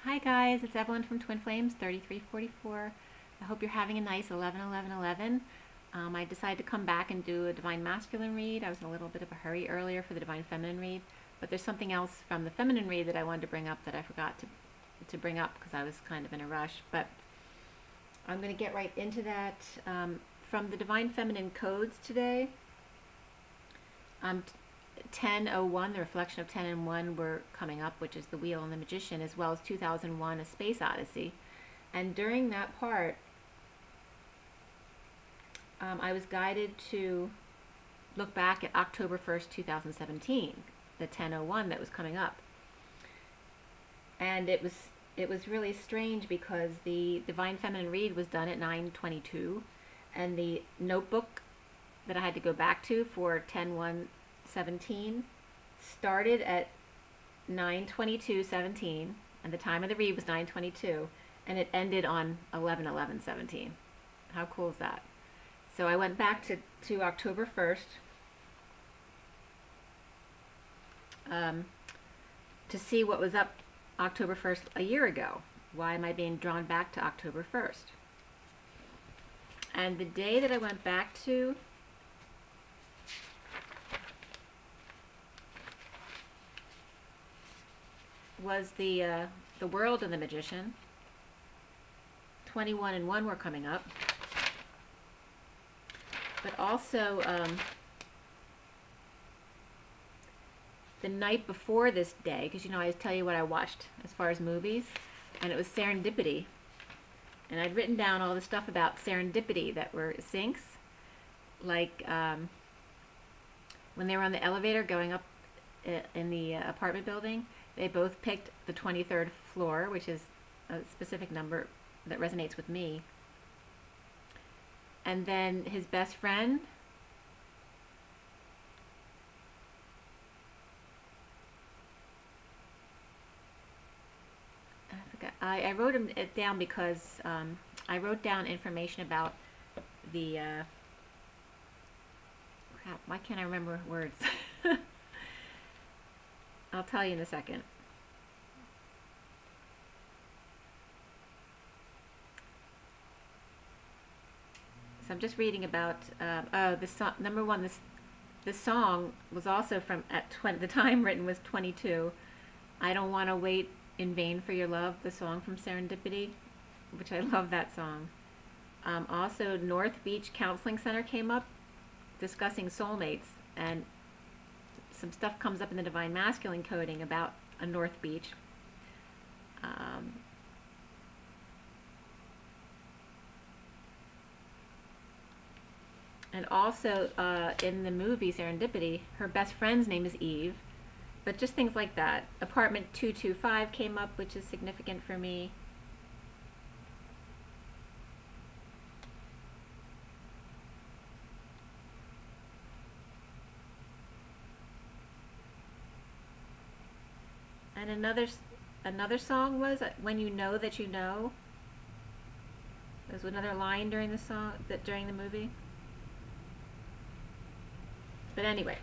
Hi guys, it's Evelyn from Twin Flames 3344. I hope you're having a nice 11-11-11. I decided to come back and do a Divine Masculine read. I was in a little bit of a hurry earlier for the Divine Feminine read, but there's something else from the Feminine read that I wanted to bring up that I forgot to bring up because I was kind of in a rush. But I'm going to get right into that. From the Divine Feminine codes today, 1001, the reflection of 10 and 1 were coming up, which is the Wheel and the Magician, as well as 2001, A Space Odyssey. And during that part, I was guided to look back at October 1st, 2017, the 1001 that was coming up. And it was really strange because the Divine Feminine read was done at 9:22, and the notebook that I had to go back to for 10/1/17 started at 9:22:17, and the time of the read was 9:22, and it ended on 11/11/17. How cool is that? So I went back to October 1st to see what was up October 1st a year ago. Why am I being drawn back to October 1st? And the day that I went back to was the World and the Magician. 21 and 1 were coming up. But also, the night before this day, because you know I tell you what I watched as far as movies, and it was Serendipity. And I'd written down all the stuff about serendipity that were syncs, like when they were on the elevator going up in the apartment building, they both picked the 23rd floor, which is a specific number that resonates with me. And then his best friend, I wrote it down because I wrote down information about the crap, why can't I remember words? I'll tell you in a second. So I'm just reading about number one, this song was also from the time written was 22. I Don't Want to Wait in Vain for Your Love, the song from Serendipity, which I love that song. Also, North Beach Counseling Center came up, discussing soulmates, and some stuff comes up in the Divine Masculine coding about a North Beach. And also, in the movie Serendipity, her best friend's name is Eve. But just things like that. Apartment 225 came up, which is significant for me. And another song was When You Know That You Know. There's another line during the song, during the movie. But anyway.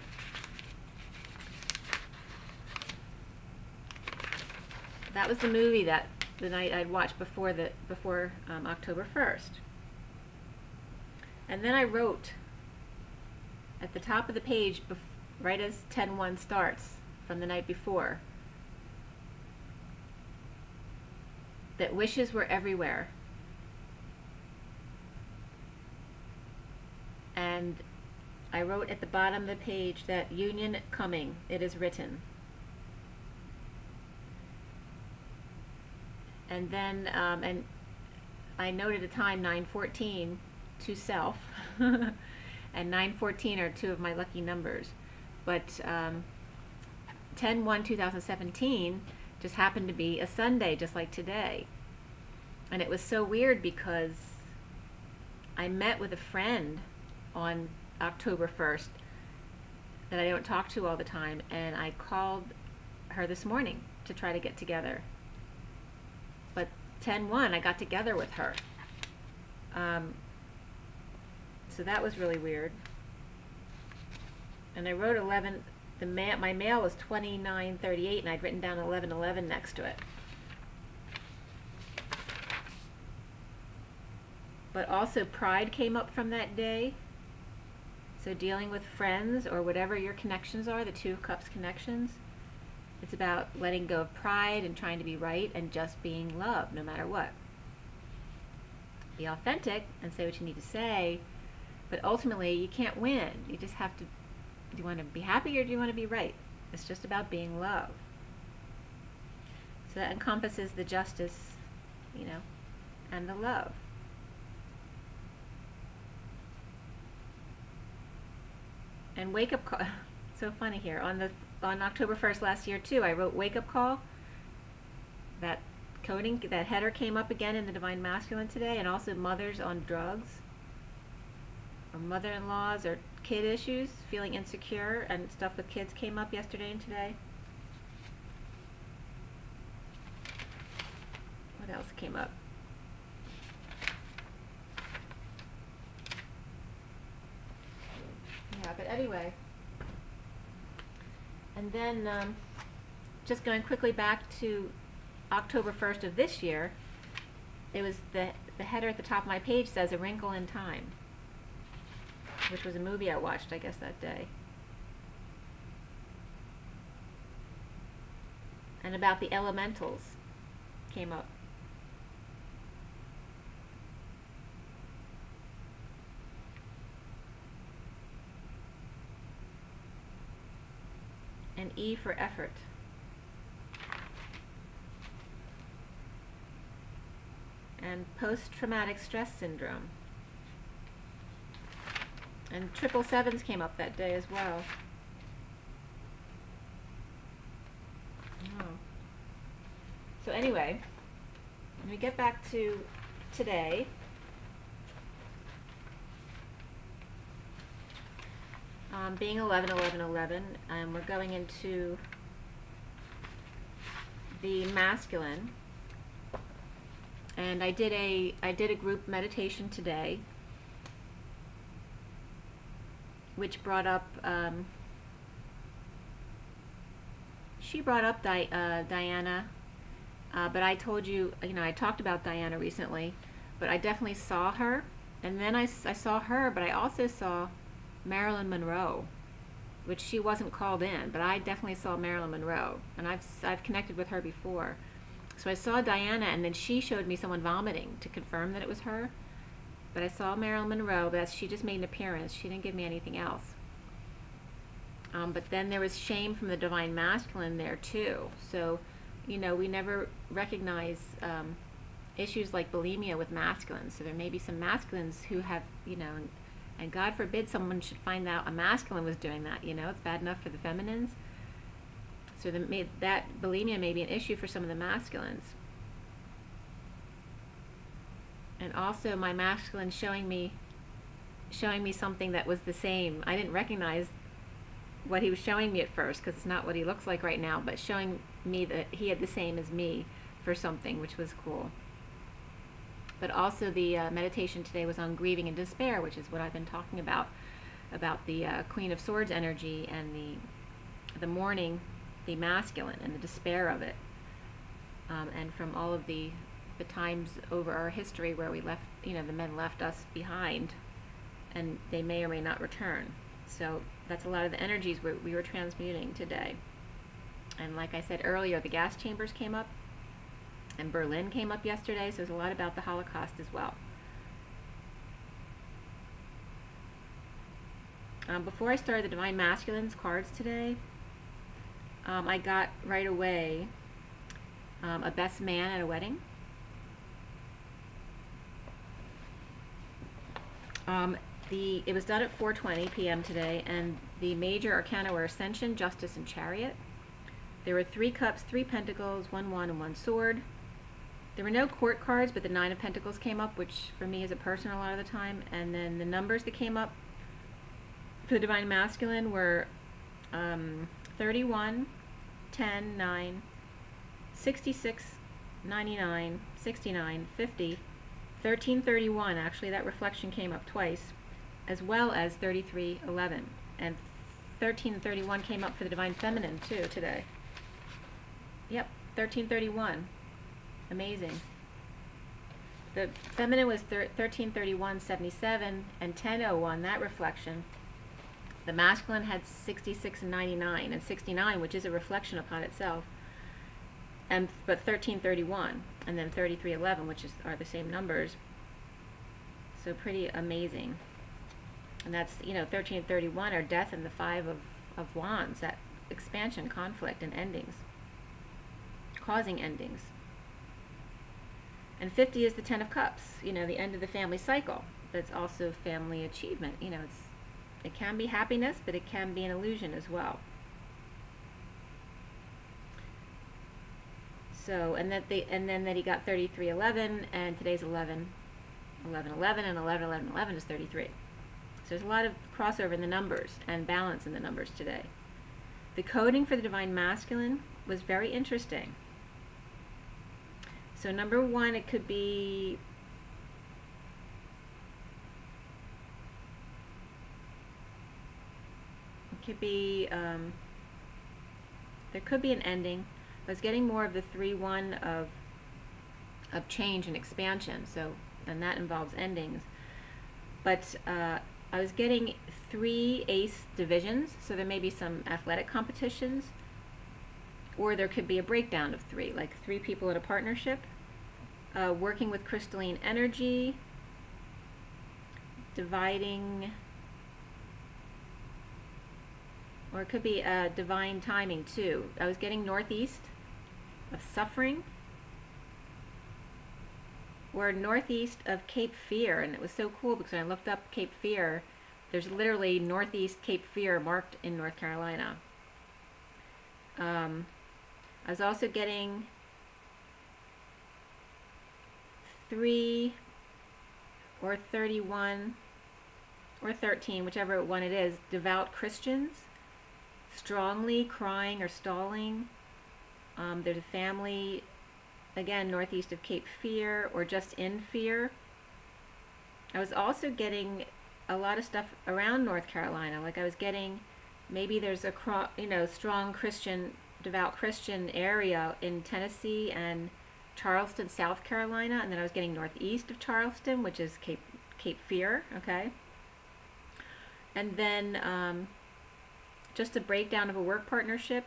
That was the movie that the night I'd watched before October 1st. And then I wrote at the top of the page, right as 10:1 starts from the night before, that wishes were everywhere. And I wrote at the bottom of the page that union coming, it is written. And then, and I noted a time, 9:14, to self, and 9:14 are two of my lucky numbers. But 10/1/2017 just happened to be a Sunday, just like today. And it was so weird because I met with a friend on October 1st that I don't talk to all the time, and I called her this morning to try to get together. But 10/1, I got together with her. So that was really weird. And I wrote 11, my mail was 2938, and I'd written down 1111 next to it. but also pride came up from that day. So dealing with friends or whatever your connections are, the Two of Cups connections, it's about letting go of pride and trying to be right and just being love no matter what. Be authentic and say what you need to say, but ultimately you can't win. You just have to, do you want to be happy or do you want to be right? It's just about being love. So that encompasses the justice, you know, and the love. And wake up call. So funny here. On October 1st last year too, I wrote wake up call. That coding, that header came up again in the Divine Masculine today, and also mothers on drugs, or mother-in-laws, or kid issues, feeling insecure, and stuff with kids came up yesterday and today. What else came up? Yeah, but anyway. And then, just going quickly back to October 1st of this year, it was the header at the top of my page says A Wrinkle in Time, which was a movie I watched, I guess, that day. And about the elementals came up. And E for effort. And post-traumatic stress syndrome. And 777s came up that day as well. Oh. So anyway, when we get back to today, being 11-11-11, and we're going into the masculine. And I did a group meditation today, which brought up, she brought up Diana, but I told you, I talked about Diana recently, but I definitely saw her, and then I saw her, but I also saw Marilyn Monroe, which she wasn't called in, but I definitely saw Marilyn Monroe, and I've connected with her before. So I saw Diana, and then she showed me someone vomiting to confirm that it was her. But I saw Marilyn Monroe, but she just made an appearance. She didn't give me anything else. But then there was shame from the Divine Masculine there too. So, we never recognize issues like bulimia with masculines. So there may be some masculines who have, and God forbid someone should find out a masculine was doing that. It's bad enough for the feminines. So that bulimia may be an issue for some of the masculines. And also my masculine showing me something that was the same. I didn't recognize what he was showing me at first because it's not what he looks like right now, but showing me that he had the same as me for something, which was cool. But also the meditation today was on grieving and despair, which is what I've been talking about the Queen of Swords energy and the mourning, the masculine, and the despair of it, and from all of the times over our history where we left, the men left us behind, and they may or may not return. So that's a lot of the energies we were transmuting today. And like I said earlier, the gas chambers came up, and Berlin came up yesterday, so there's a lot about the Holocaust as well. Before I started the Divine Masculines cards today, I got right away a best man at a wedding. It was done at 4:20 p.m. today, and the major arcana were Ascension, Justice, and Chariot. There were 3 cups, 3 pentacles, 1 wand, and 1 sword. There were no court cards, but the 9 of Pentacles came up, which for me is a person a lot of the time. And then the numbers that came up for the Divine Masculine were 31, 10, 9, 66, 99, 69, 50, 13, 31. Actually, that reflection came up twice, as well as 33, 11. And 13 and 31 came up for the Divine Feminine too today. Yep, 13, 31. Amazing. the feminine was 1331.77 and 1001, that reflection. The masculine had 66 and 99 and 69, which is a reflection upon itself. But 1331 and then 3311, which are the same numbers. So pretty amazing. And that's, 1331 are death and the 5 of wands, that expansion, conflict, and endings, causing endings. And 50 is the 10 of cups, the end of the family cycle. That's also family achievement. It can be happiness, but it can be an illusion as well. So, and then that he got 3311, and today's 11, 11, 11, and 11, 11, 11 is 33. So there's a lot of crossover in the numbers and balance in the numbers today. The coding for the Divine Masculine was very interesting. So number 1, it could be there could be an ending. I was getting more of the 3-1 of change and expansion, and that involves endings. But I was getting 3 ace divisions, so there may be some athletic competitions, or there could be a breakdown of 3, like 3 people in a partnership, working with crystalline energy, dividing, or it could be divine timing too. I was getting northeast of suffering, or northeast of Cape Fear, and it was so cool because when I looked up Cape Fear, there's literally northeast Cape Fear marked in North Carolina. I was also getting 3 or 31 or 13, whichever one it is, devout Christians, strongly crying or stalling. There's a family, again, northeast of Cape Fear, or just in fear. I was also getting a lot of stuff around North Carolina. Like I was getting, maybe there's a strong Christian, devout Christian area in Tennessee and Charleston, South Carolina, and then I was getting northeast of Charleston, which is Cape Fear, okay? And then just a breakdown of a work partnership.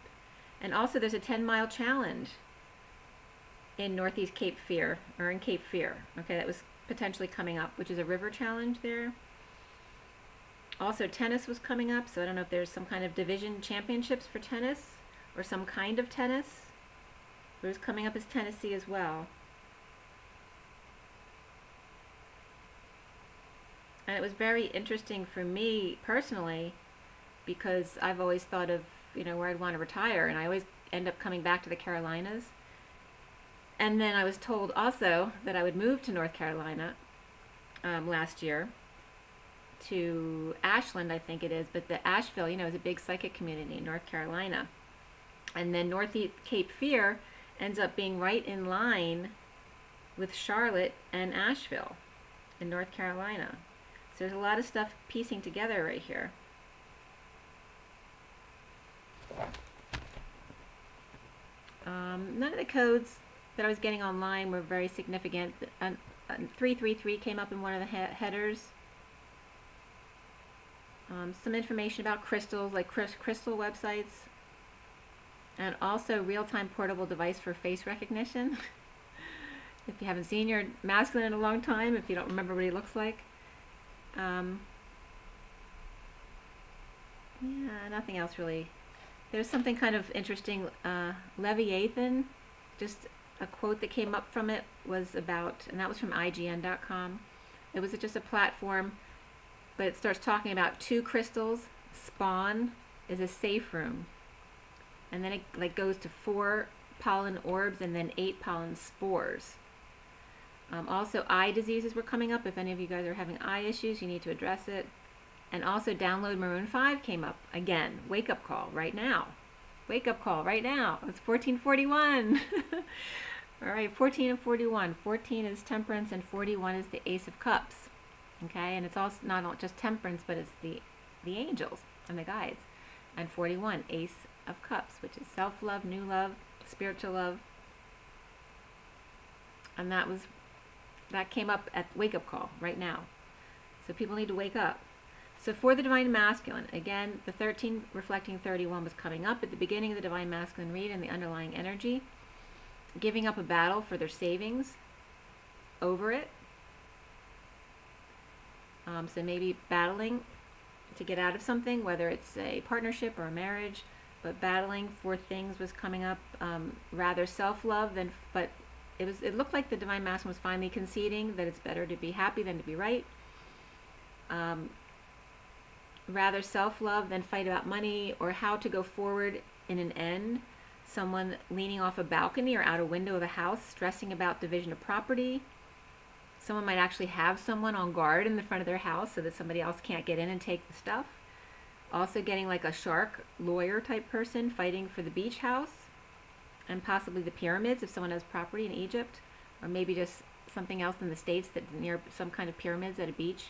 And also there's a 10-mile challenge in northeast Cape Fear, or in Cape Fear, okay, that was potentially coming up, which is a river challenge there. Also tennis was coming up, so I don't know if there's some kind of division championships for tennis, or some kind of tennis. It was coming up as Tennessee as well. And it was very interesting for me personally, because I've always thought of, where I'd want to retire, and I always end up coming back to the Carolinas. And then I was told also that I would move to North Carolina last year, to Ashland, I think it is, but the Asheville, is a big psychic community in North Carolina. And then northeast Cape Fear ends up being right in line with Charlotte and Asheville in North Carolina. So there's a lot of stuff piecing together right here. None of the codes that I was getting online were very significant. 333 came up in one of the headers. Some information about crystals, like crystal websites, and also real-time portable device for face recognition. If you haven't seen your masculine in a long time, if you don't remember what he looks like. Yeah, nothing else really. There's something kind of interesting. Leviathan, just a quote that came up from it was about, and that was from IGN.com. It was just a platform, but it starts talking about 2 crystals. Spawn is a safe room, and then it goes to 4 pollen orbs and then 8 pollen spores. Also, eye diseases were coming up. If any of you guys are having eye issues, you need to address it. And also, download Maroon 5 came up again. Wake up call right now. Wake up call right now. It's 1441. All right, 14 and 41. 14 is temperance and 41 is the Ace of Cups. Okay, and it's also not just temperance, but it's the angels and the guides. And 41, Ace of Cups, which is self-love, new love, spiritual love. And that was That came up at wake-up call right now. So people need to wake up. So for the Divine Masculine, again, the 13 reflecting 31 was coming up at the beginning of the Divine Masculine read and the underlying energy. Giving up a battle for their savings over it. So maybe battling to get out of something, whether it's a partnership or a marriage, but battling for things was coming up. Rather self-love than, but it looked like the Divine Masculine was finally conceding that it's better to be happy than to be right. Rather self-love than fight about money or how to go forward in an end. Someone leaning off a balcony or out a window of a house, stressing about division of property. Someone might actually have someone on guard in the front of their house so that somebody else can't get in and take the stuff. Also getting like a shark lawyer type person fighting for the beach house and possibly the pyramids if someone has property in Egypt, or maybe just something else in the States that's near some kind of pyramids at a beach.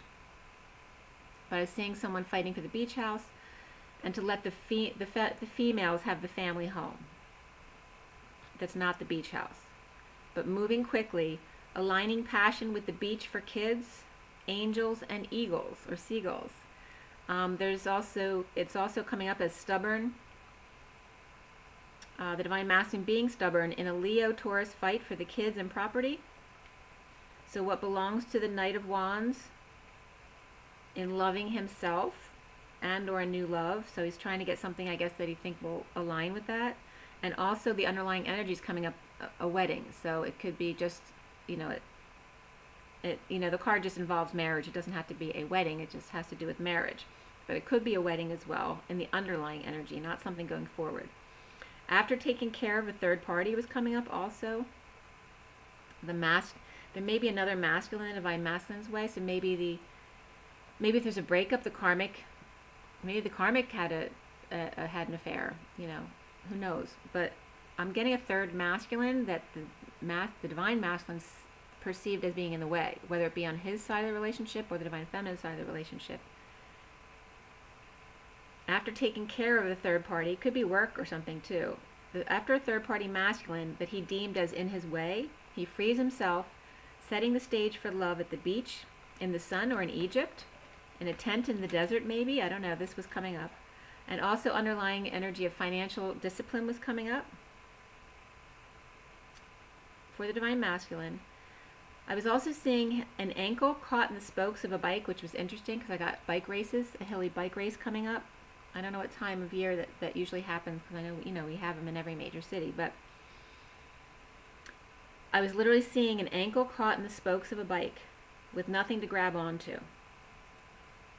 But I was seeing someone fighting for the beach house and to let the females have the family home. That's not the beach house. But moving quickly, aligning passion with the beach for kids, angels, and eagles or seagulls. It's also coming up as stubborn. The Divine Masculine being stubborn in a Leo-Taurus fight for the kids and property. So what belongs to the Knight of Wands in loving himself and or a new love. So he's trying to get something, I guess, that he thinks will align with that. And also the underlying energy is coming up a wedding. So it could be just, the card just involves marriage. It doesn't have to be a wedding. It just has to do with marriage. But it could be a wedding as well in the underlying energy, not something going forward. After taking care of a third party was coming up also. There may be another masculine, Divine Masculine's way. So maybe if there's a breakup, maybe the karmic had had an affair, who knows? But I'm getting a third masculine that the Divine Masculine perceived as being in the way, whether it be on his side of the relationship or the Divine Feminine side of the relationship. After taking care of the third party, it could be work or something too. After a third party masculine that he deemed as in his way, he frees himself, setting the stage for love at the beach, in the sun, or in Egypt, in a tent in the desert maybe. I don't know, this was coming up. And also underlying energy of financial discipline was coming up. For the Divine Masculine, I was also seeing an ankle caught in the spokes of a bike, which was interesting because I got bike races, a hilly bike race coming up. I don't know what time of year that usually happens because I know, we have them in every major city, but I was literally seeing an ankle caught in the spokes of a bike with nothing to grab onto.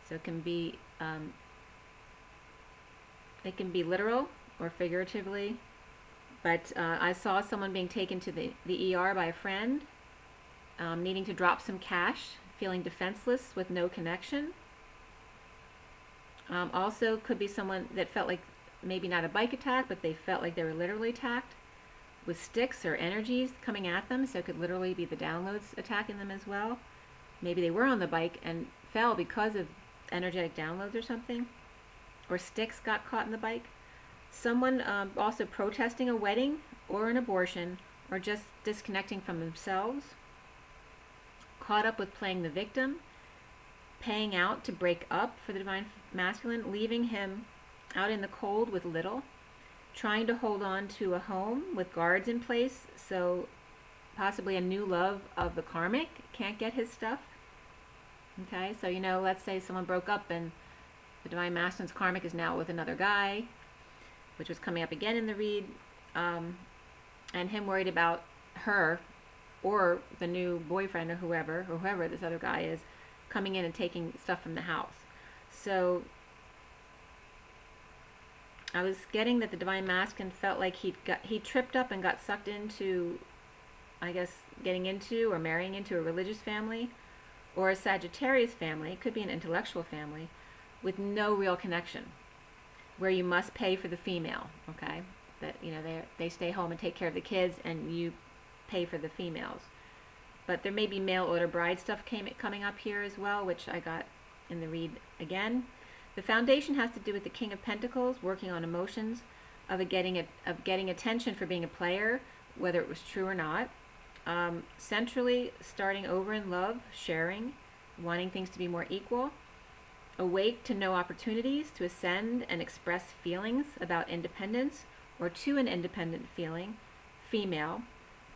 So it can be literal or figuratively, but I saw someone being taken to the ER by a friend, needing to drop some cash, feeling defenseless with no connection. Also could be someone that felt like maybe not a bike attack, but they felt like they were literally attacked with sticks or energies coming at them. So it could literally be the downloads attacking them as well. Maybe they were on the bike and fell because of energetic downloads or something, or sticks got caught in the bike. Someone also protesting a wedding or an abortion, or just disconnecting from themselves, caught up with playing the victim, paying out to break up for the Divine Masculine, leaving him out in the cold with little, trying to hold on to a home with guards in place, so possibly a new love of the karmic can't get his stuff. Okay, so let's say someone broke up and the Divine Masculine's karmic is now with another guy, which was coming up again in the read, and him worried about her or the new boyfriend or whoever this other guy is, coming in and taking stuff from the house. So I was getting that the Divine Masculine felt like he tripped up and got sucked into, I guess, getting into or marrying into a religious family or a Sagittarius family. It could be an intellectual family with no real connection, where you must pay for the female, okay? That they stay home and take care of the kids and you pay for the females. But there may be mail order bride stuff coming up here as well, which I got in the read again. The foundation has to do with the King of Pentacles, working on emotions, of getting attention for being a player, whether it was true or not. Centrally, starting over in love, sharing, wanting things to be more equal. Awake to no opportunities to ascend and express feelings about independence or to an independent feeling, female,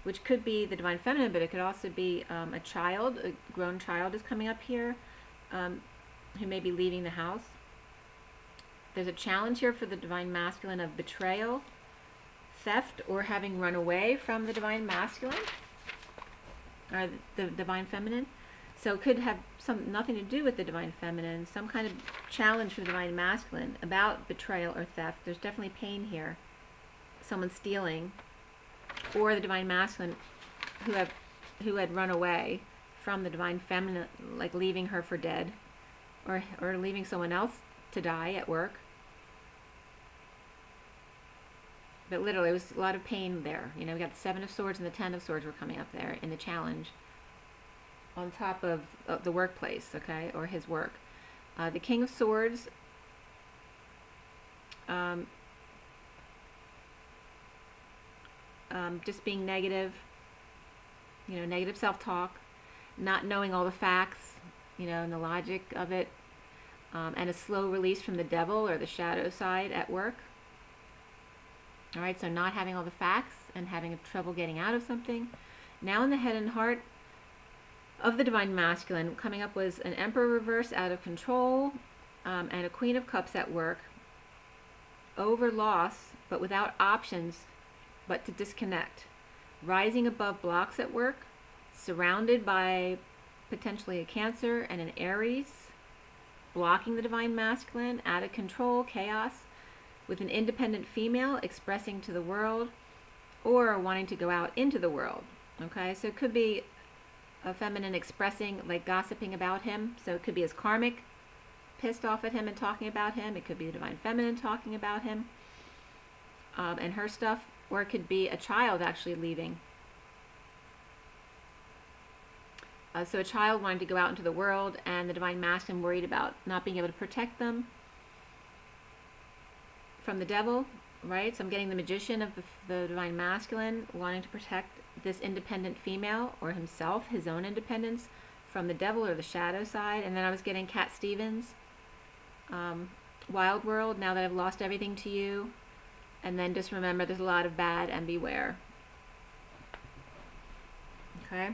which could be the divine feminine, but it could also be a child, a grown child is coming up here, who may be leaving the house. There's a challenge here for the divine masculine of betrayal, theft, or having run away from the divine masculine, or the divine feminine. So it could have nothing to do with the divine feminine, some kind of challenge for the divine masculine about betrayal or theft. There's definitely pain here. Someone stealing, or the divine masculine who had run away from the divine feminine, like leaving her for dead, or leaving someone else to die at work. But literally, it was a lot of pain there. You know, we got the 7 of Swords and the 10 of Swords were coming up there in the challenge, on top of the workplace, okay, or his work. The King of Swords, just being negative, you know, negative self-talk, not knowing all the facts, you know, and the logic of it, and a slow release from the devil or the shadow side at work. All right, so not having all the facts and having trouble getting out of something. Now in the head and heart of the divine masculine, coming up was an Emperor reverse, out of control, and a Queen of Cups at work, over loss, but without options but to disconnect, rising above blocks at work, surrounded by potentially a Cancer and an Aries, blocking the divine masculine, out of control, chaos, with an independent female expressing to the world or wanting to go out into the world. Okay, so it could be a feminine expressing, like gossiping about him. So it could be his karmic pissed off at him and talking about him. It could be the divine feminine talking about him and her stuff. Or it could be a child actually leaving. So a child wanting to go out into the world, and the divine masculine worried about not being able to protect them from the devil, right? So I'm getting the magician of the divine masculine wanting to protect this independent female, or himself, his own independence, from the devil or the shadow side. And then I was getting Cat Stevens, Wild World, now that I've lost everything to you. And then just remember, there's a lot of bad, and beware. Okay.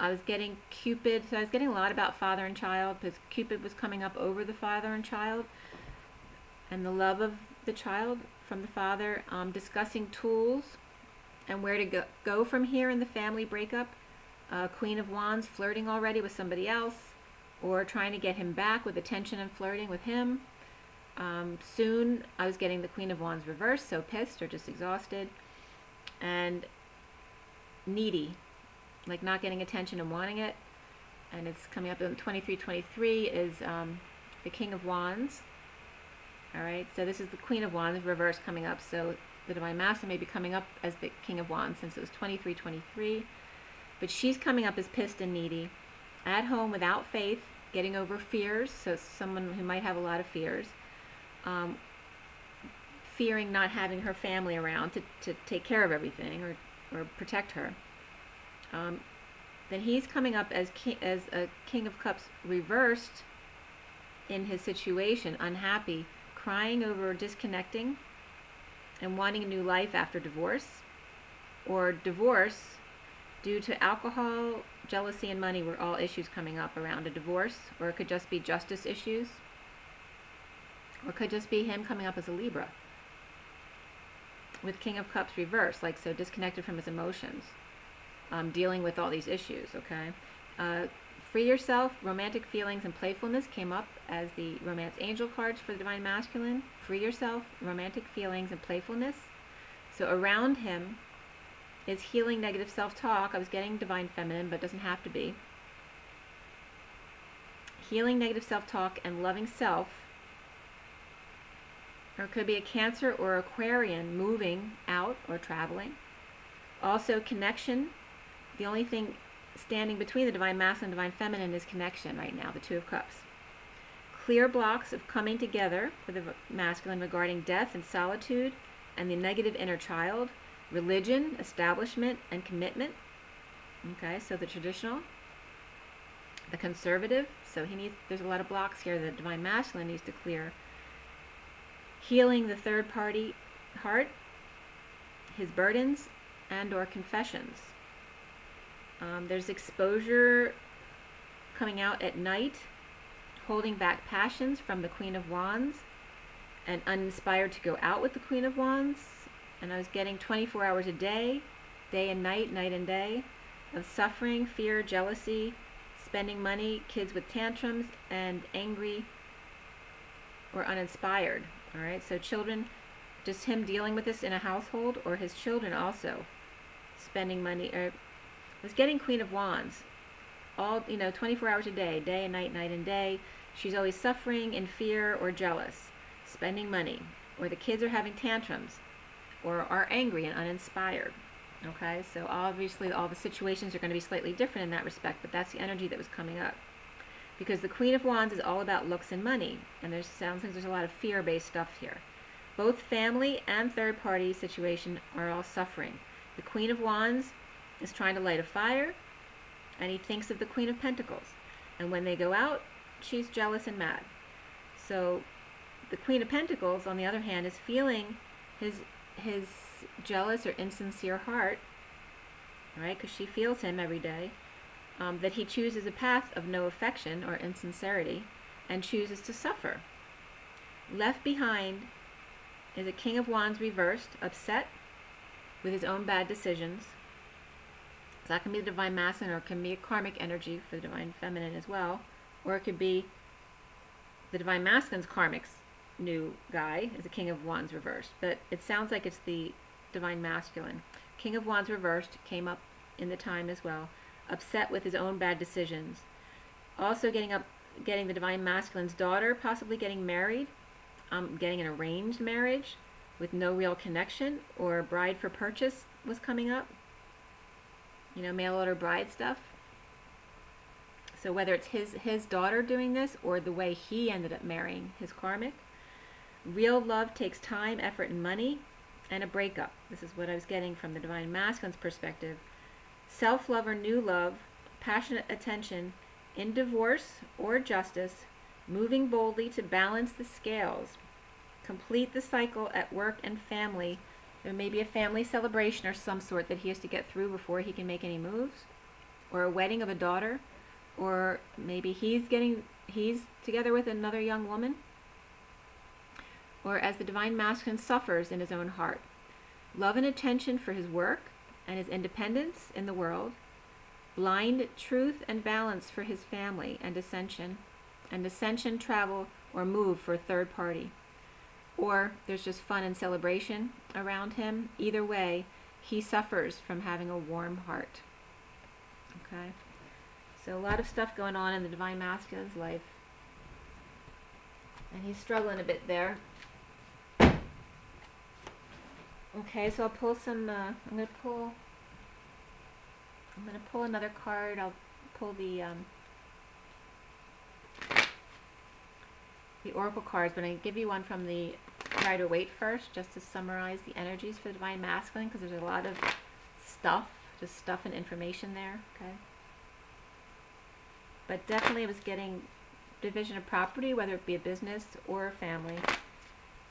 I was getting Cupid, so I was getting a lot about father and child, because Cupid was coming up over the father and child, and the love of the child from the father, discussing tools and where to go from here in the family breakup. Queen of Wands flirting already with somebody else, or trying to get him back with attention and flirting with him. Soon I was getting the Queen of Wands reversed, so pissed or just exhausted, and needy, like not getting attention and wanting it. And it's coming up in 2323 is the King of Wands. All right, so this is the Queen of Wands reverse coming up, so the divine masculine may be coming up as the King of Wands since it was 2323, but she's coming up as pissed and needy, at home without faith, getting over fears, so someone who might have a lot of fears, fearing not having her family around to take care of everything or protect her. Then he's coming up as a King of Cups reversed in his situation, unhappy, crying over disconnecting and wanting a new life after divorce, or divorce due to alcohol, jealousy, and money were all issues coming up around a divorce. Or it could just be justice issues, or it could just be him coming up as a Libra with King of Cups reversed, like so disconnected from his emotions, dealing with all these issues. Okay, free yourself, romantic feelings and playfulness came up as the romance angel cards for the divine masculine. Free yourself, romantic feelings and playfulness. So around him is healing negative self-talk. I was getting divine feminine, but it doesn't have to be. Healing negative self-talk and loving self. Or it could be a Cancer or Aquarian moving out or traveling. Also connection. The only thing standing between the divine masculine and divine feminine is connection right now, the Two of Cups. Clear blocks of coming together for the masculine regarding death and solitude, and the negative inner child, religion, establishment, and commitment. Okay, so the traditional, the conservative, so there's a lot of blocks here that Divine Masculine needs to clear. Healing the third party heart, his burdens, and or confessions. There's exposure coming out at night, holding back passions from the Queen of Wands, and uninspired to go out with the Queen of Wands. And I was getting 24 hours a day and night, night and day, of suffering, fear, jealousy, spending money, kids with tantrums, and angry or uninspired. All right, so children, just him dealing with this in a household, or his children also spending money. Or was getting Queen of Wands, all 24 hours a day and night, night and day. She's always suffering, in fear, or jealous, spending money, or the kids are having tantrums, or are angry and uninspired. Okay, so obviously all the situations are going to be slightly different in that respect, but that's the energy that was coming up. Because the Queen of Wands is all about looks and money, and sounds like there's a lot of fear-based stuff here. Both family and third-party situation are all suffering. The Queen of Wands is trying to light a fire, and he thinks of the Queen of Pentacles. And when they go out, she's jealous and mad. So the Queen of Pentacles, on the other hand, is feeling his jealous or insincere heart, right? Because she feels him every day. That he chooses a path of no affection or insincerity and chooses to suffer. Left behind is a King of Wands reversed, upset with his own bad decisions. So that can be the Divine Masculine, or it can be a karmic energy for the Divine Feminine as well. Or it could be the Divine Masculine's karmic's new guy is a King of Wands reversed. But it sounds like it's the Divine Masculine. King of Wands reversed came up in the time as well. Upset with his own bad decisions. Also getting the Divine Masculine's daughter possibly getting married, getting an arranged marriage with no real connection, or a bride for purchase was coming up. Mail order bride stuff. So whether it's his daughter doing this, or the way he ended up marrying his karmic. Real love takes time, effort, and money, and a breakup. This is what I was getting from the Divine Masculine's perspective. Self-love or new love, passionate attention, in divorce or justice, moving boldly to balance the scales, complete the cycle at work and family. There may be a family celebration or some sort that he has to get through before he can make any moves, or a wedding of a daughter, or maybe he's together with another young woman, or as the Divine Masculine suffers in his own heart. Love and attention for his work and his independence in the world, blind truth and balance for his family and ascension, travel or move for a third party. Or there's just fun and celebration around him. Either way, he suffers from having a warm heart. Okay, so a lot of stuff going on in the Divine Masculine's life, and he's struggling a bit there. Okay, so I'll pull some, I'm going to pull another card. I'll pull the Oracle cards, but I'm going to give you one from the Rider-Waite first, just to summarize the energies for the Divine Masculine, because there's a lot of stuff, just stuff and information there, okay? But definitely I was getting division of property, whether it be a business or a family,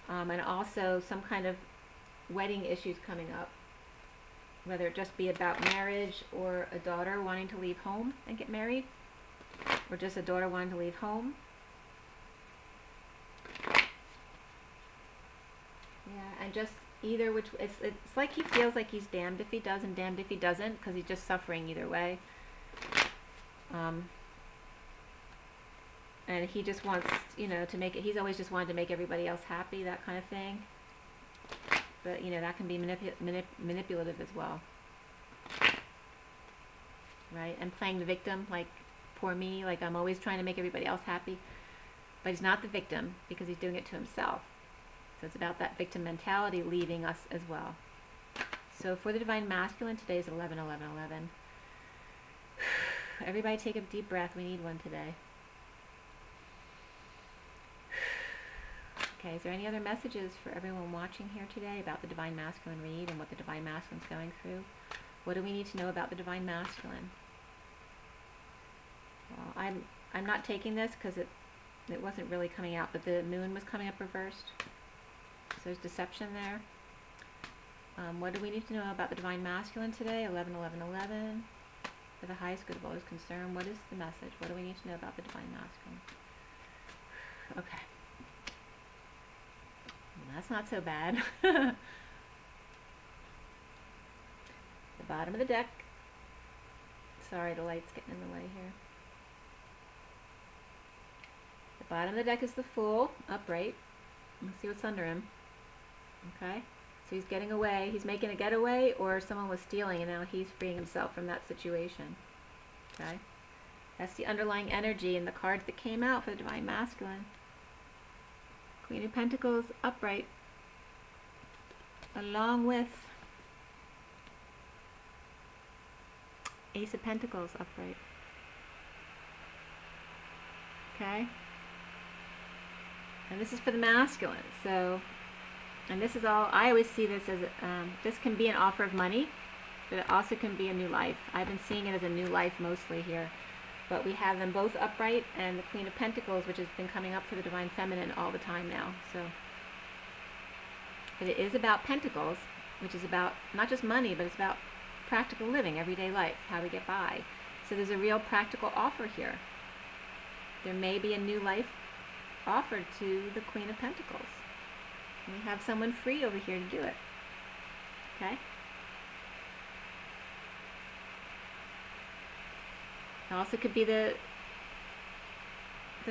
and also some kind of wedding issues coming up, whether it just be about marriage, or a daughter wanting to leave home and get married, or just a daughter wanting to leave home. Yeah, and just either which, it's like he feels like he's damned if he does and damned if he doesn't, because he's just suffering either way. And he just wants, to make it, he's always just wanted to make everybody else happy, that kind of thing. But, that can be manipulative as well. Right? And playing the victim, like, poor me, like I'm always trying to make everybody else happy. But he's not the victim, because he's doing it to himself. So it's about that victim mentality leaving us as well. So for the Divine Masculine, today is 11/11/11. Everybody take a deep breath. We need one today. Okay, is there any other messages for everyone watching here today about the Divine Masculine read and what the Divine Masculine is going through? What do we need to know about the Divine Masculine? Well, I'm not taking this because it wasn't really coming out, but the moon was coming up reversed. So there's deception there. What do we need to know about the Divine Masculine today? 11, 11, 11. For the highest good of all is concerned. What is the message? What do we need to know about the Divine Masculine? Okay. Well, that's not so bad. The bottom of the deck. Sorry, the light's getting in the way here. The bottom of the deck is the Fool, upright. Let's see what's under him. Okay. So he's getting away. He's making a getaway, or someone was stealing and now he's freeing himself from that situation. Okay. That's the underlying energy in the cards that came out for the Divine Masculine. Queen of Pentacles, upright. Along with Ace of Pentacles, upright. Okay. And this is for the masculine. So, and this is all, I always see this as, this can be an offer of money, but it also can be a new life. I've been seeing it as a new life mostly here. But we have them both upright, and the Queen of Pentacles, which has been coming up for the Divine Feminine all the time now. So, but it is about Pentacles, which is about not just money, but it's about practical living, everyday life, how we get by. So there's a real practical offer here. There may be a new life offered to the Queen of Pentacles. And we have someone free over here to do it. Okay? It also could be the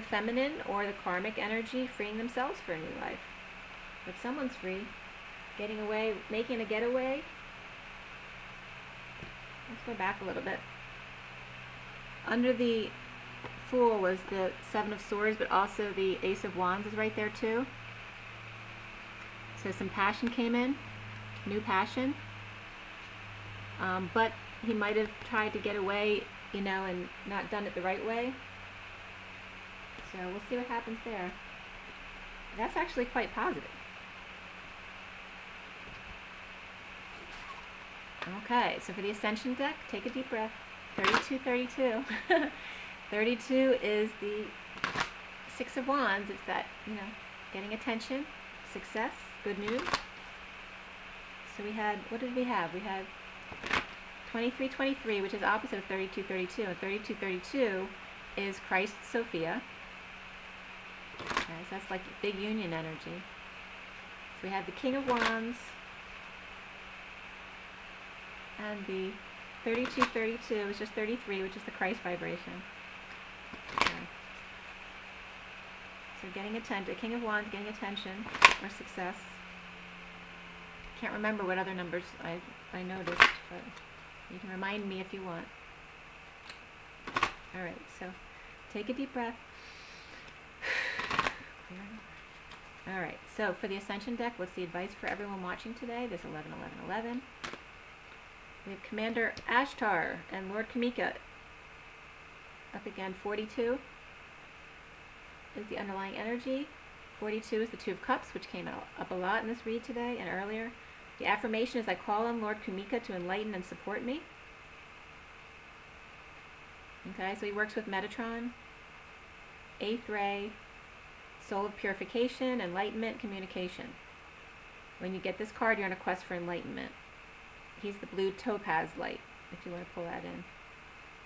feminine or the karmic energy freeing themselves for a new life. But someone's free, getting away, making a getaway. Let's go back a little bit. Under the Fool was the Seven of Swords, but also the Ace of Wands is right there too. So some passion came in, new passion. But he might have tried to get away, you know, and not done it the right way. So we'll see what happens there. That's actually quite positive. Okay, so for the Ascension deck, take a deep breath. 32, 32. 32 is the Six of Wands. It's that, you know, getting attention, success, good news. So we had, what did we have? We had 23, 23, which is opposite of 32, 32. And 32, 32 is Christ, Sophia. Okay, so that's like big union energy. So we have the King of Wands and the 32, 32 is just 33, which is the Christ vibration. Okay. So getting attention, King of Wands, getting attention or success. Can't remember what other numbers I noticed, but you can remind me if you want. Alright, so take a deep breath. Alright, so for the Ascension deck, what's the advice for everyone watching today? There's 11, 11, 11. We have Commander Ashtar and Lord Kamika. Up again, 42 is the underlying energy. 42 is the Two of Cups, which came up a lot in this read today and earlier. The affirmation is, I call on Lord Kamika to enlighten and support me. Okay, so he works with Metatron, Eighth Ray, Soul of Purification, Enlightenment, Communication. When you get this card, you're on a quest for enlightenment. He's the blue topaz light, if you want to pull that in.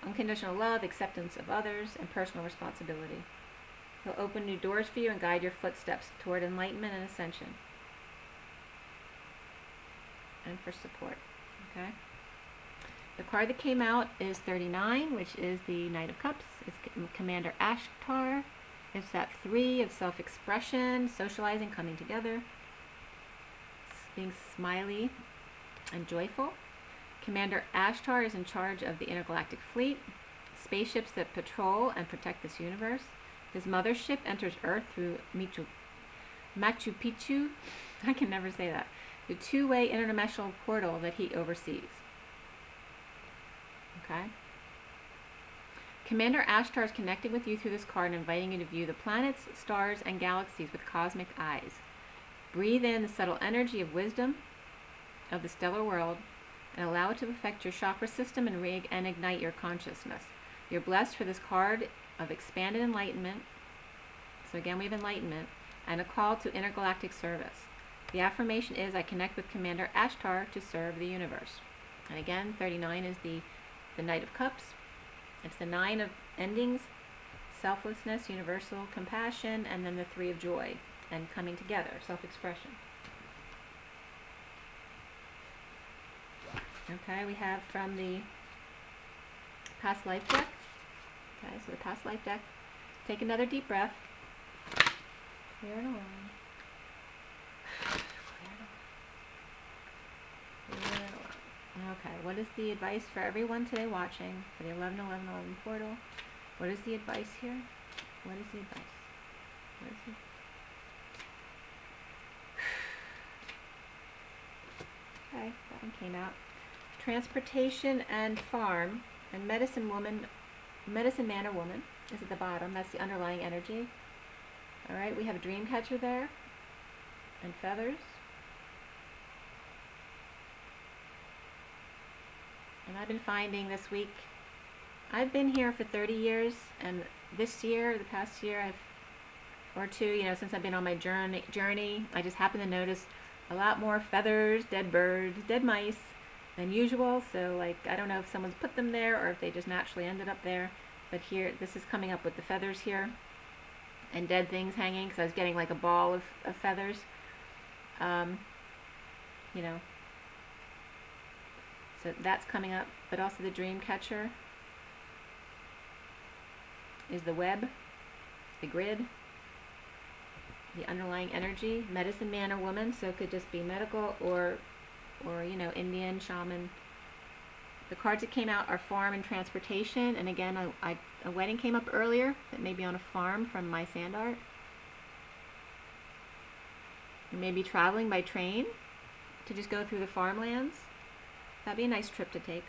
Unconditional love, acceptance of others, and personal responsibility. He'll open new doors for you and guide your footsteps toward enlightenment and ascension. And for support. Okay? The card that came out is 39, which is the Knight of Cups. It's Commander Ashtar. It's that 3 of self-expression, socializing, coming together, being smiley and joyful. Commander Ashtar is in charge of the intergalactic fleet, spaceships that patrol and protect this universe. His mothership enters Earth through Machu Picchu. I can never say that. The two-way interdimensional portal that he oversees. Okay? Commander Ashtar is connecting with you through this card and inviting you to view the planets, stars, and galaxies with cosmic eyes. Breathe in the subtle energy of wisdom of the stellar world and allow it to affect your chakra system and ignite your consciousness. You're blessed for this card of expanded enlightenment. So again, we have enlightenment and a call to intergalactic service. The affirmation is, I connect with Commander Ashtar to serve the universe. And again, 39 is the Knight of Cups. It's the 9 of endings, selflessness, universal compassion, and then the 3 of joy and coming together, self-expression. Okay, we have from the past life deck. Okay, so the past life deck. Take another deep breath. Clear it along. Okay, what is the advice for everyone today watching for the 11-11-11 portal? What is the advice here? What is the advice? What is it? Okay, that one came out. Transportation and farm and medicine man or woman is at the bottom. That's the underlying energy. All right, we have a dream catcher there and feathers. And I've been finding this week, I've been here for 30 years, and this year, the past year, or two, you know, since I've been on my journey, I just happen to notice a lot more feathers, dead birds, dead mice than usual. So, like, I don't know if someone's put them there or if they just naturally ended up there. But here, this is coming up with the feathers here and dead things hanging, because I was getting like a ball of feathers. You know. So that's coming up, but also the dream catcher is the web, the grid, the underlying energy, medicine man or woman, so it could just be medical or you know, Indian, shaman. The cards that came out are farm and transportation, and again, a wedding came up earlier that may be on a farm from my sand art. You may be traveling by train to just go through the farmlands. That'd be a nice trip to take.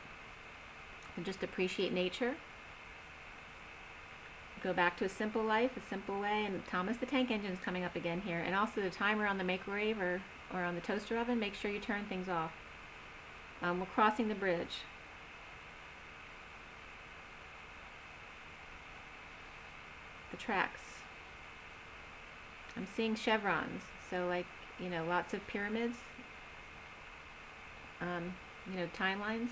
And just appreciate nature. Go back to a simple life, a simple way. And Thomas the Tank Engine is coming up again here. And also the timer on the microwave or on the toaster oven, make sure you turn things off. We're crossing the bridge. The tracks. I'm seeing chevrons. So like, you know, lots of pyramids. You know, timelines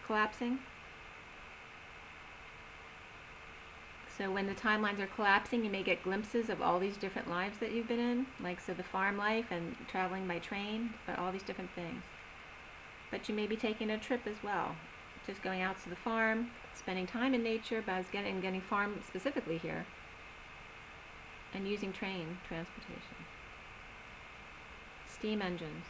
collapsing. So when the timelines are collapsing, you may get glimpses of all these different lives that you've been in, like so the farm life and traveling by train, but all these different things. But you may be taking a trip as well, just going out to the farm, spending time in nature, but I was getting farm specifically here, and using train transportation, steam engines.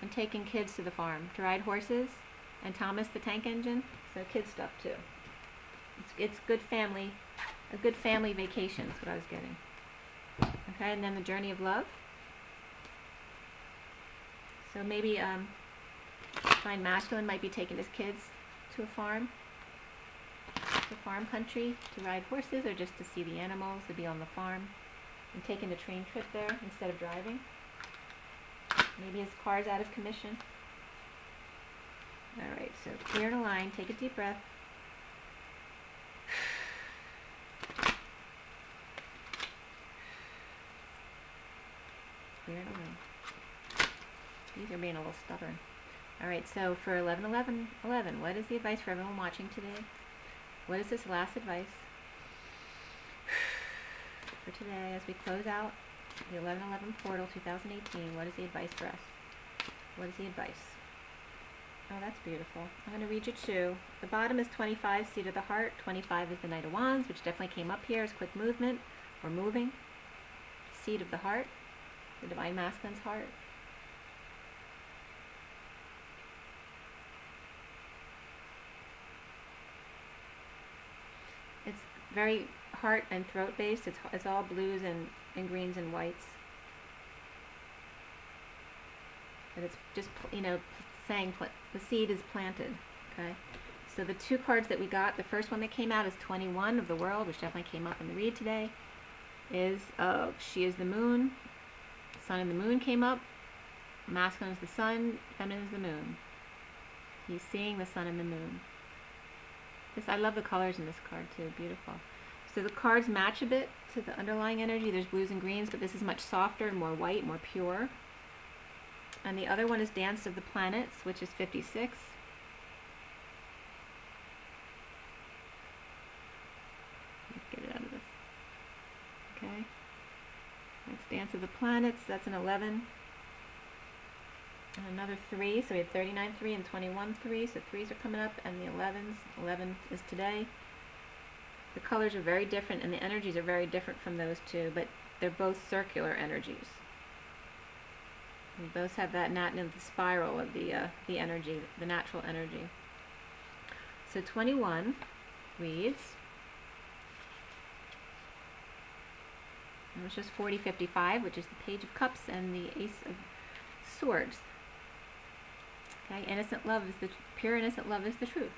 And taking kids to the farm to ride horses, and Thomas the Tank Engine, so kid stuff too. It's good family, a good family vacation is what I was getting. Okay, and then the journey of love. So maybe Divine Masculine might be taking his kids to a farm country to ride horses, or just to see the animals, to be on the farm, and taking a train trip there instead of driving. Maybe his car's out of commission. Alright, so clear and align. Take a deep breath. Clear and align. These are being a little stubborn. Alright, so for 11-11-11, what is the advice for everyone watching today? What is this last advice for today as we close out the 11-11 portal 2018? What is the advice for us? What is the advice? Oh, that's beautiful. I'm going to read you two. The bottom is 25, Seat of the Heart. 25 is the Knight of Wands, which definitely came up here as quick movement or moving. Seat of the Heart, the Divine Masculine's heart. It's very heart and throat based. It's all blues and greens and whites. And it's just, you know, saying the seed is planted. Okay. So the two cards that we got, the first one that came out is 21 of the World, which definitely came up in the read today, is she is the moon. Sun and the moon came up. Masculine is the sun, feminine is the moon. He's seeing the sun and the moon. I love the colors in this card too, beautiful. So the cards match a bit to the underlying energy. There's blues and greens, but this is much softer and more white, more pure. And the other one is Dance of the Planets, which is 56. Let's get it out of this. Okay. That's Dance of the Planets, that's an 11. And another 3, so we had 39 3 and 21 3, so 3s are coming up, and the 11s, 11 is today. The colors are very different, and the energies are very different from those two, but they're both circular energies. They both have that the spiral of the energy, the natural energy. So 21 reads, and it's just 40-55, which is the Page of Cups and the Ace of Swords. Okay, innocent love is the pure innocent love is the truth.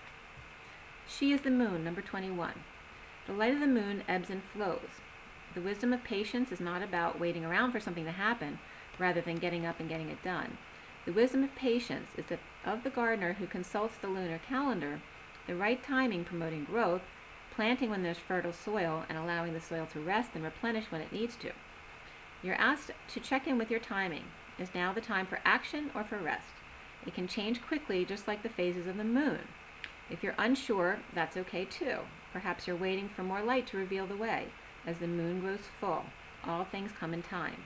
She is the moon, number 21. The light of the moon ebbs and flows. The wisdom of patience is not about waiting around for something to happen, rather than getting up and getting it done. The wisdom of patience is of the gardener who consults the lunar calendar, the right timing promoting growth, planting when there's fertile soil, and allowing the soil to rest and replenish when it needs to. You're asked to check in with your timing. Is now the time for action or for rest? It can change quickly, just like the phases of the moon. If you're unsure, that's okay too. Perhaps you're waiting for more light to reveal the way. As the moon grows full, all things come in time.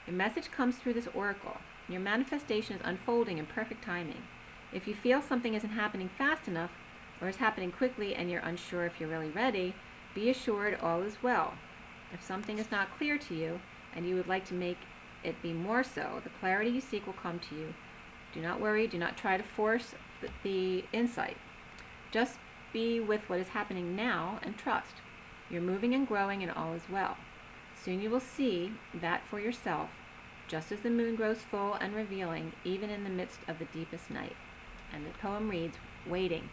Your message comes through this oracle. Your manifestation is unfolding in perfect timing. If you feel something isn't happening fast enough, or is happening quickly and you're unsure if you're really ready, be assured all is well. If something is not clear to you, and you would like to make it be more so, the clarity you seek will come to you. Do not worry, do not try to force the insight. Just be with what is happening now and trust. You're moving and growing and all is well. Soon you will see that for yourself, just as the moon grows full and revealing, even in the midst of the deepest night. And the poem reads, Waiting.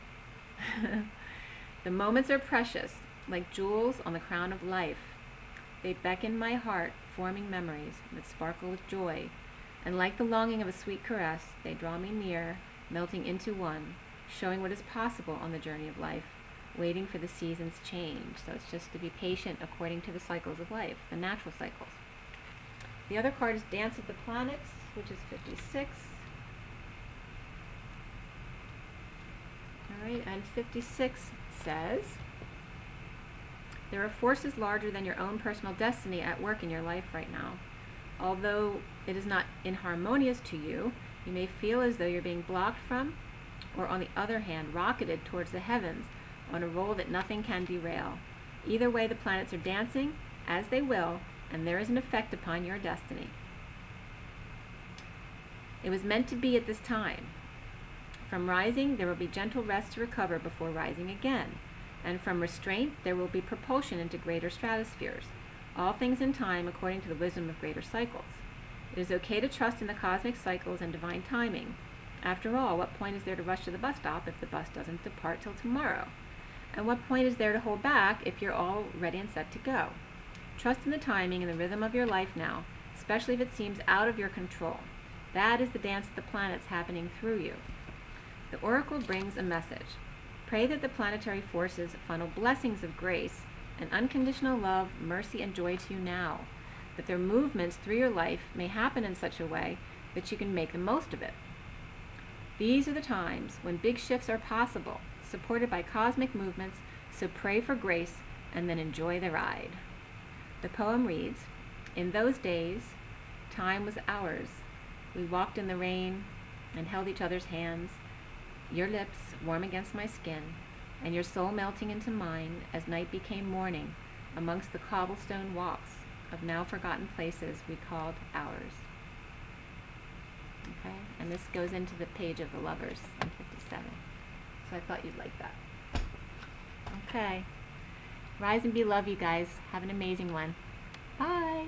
The moments are precious, like jewels on the crown of life. They beckon my heart, forming memories that sparkle with joy. And like the longing of a sweet caress, they draw me near, melting into one, showing what is possible on the journey of life, waiting for the seasons' change. So it's just to be patient according to the cycles of life, the natural cycles. The other card is Dance of the Planets, which is 56. All right, and 56 says, there are forces larger than your own personal destiny at work in your life right now. Although it is not inharmonious to you, you may feel as though you're being blocked from, or on the other hand, rocketed towards the heavens on a roll that nothing can derail. Either way, the planets are dancing, as they will, and there is an effect upon your destiny. It was meant to be at this time. From rising, there will be gentle rest to recover before rising again, and from restraint, there will be propulsion into greater stratospheres. All things in time according to the wisdom of greater cycles. It is okay to trust in the cosmic cycles and divine timing. After all, what point is there to rush to the bus stop if the bus doesn't depart till tomorrow? And what point is there to hold back if you're all ready and set to go? Trust in the timing and the rhythm of your life now, especially if it seems out of your control. That is the dance of the planets happening through you. The oracle brings a message. Pray that the planetary forces funnel blessings of grace and unconditional love, mercy, and joy to you now, that their movements through your life may happen in such a way that you can make the most of it. These are the times when big shifts are possible, supported by cosmic movements, so pray for grace and then enjoy the ride. The poem reads, in those days, time was ours. We walked in the rain and held each other's hands, your lips warm against my skin, and your soul melting into mine as night became morning amongst the cobblestone walks of now forgotten places we called ours. Okay, and this goes into the Page of the Lovers in 57. So I thought you'd like that. Okay, rise and be love, you guys. Have an amazing one. Bye.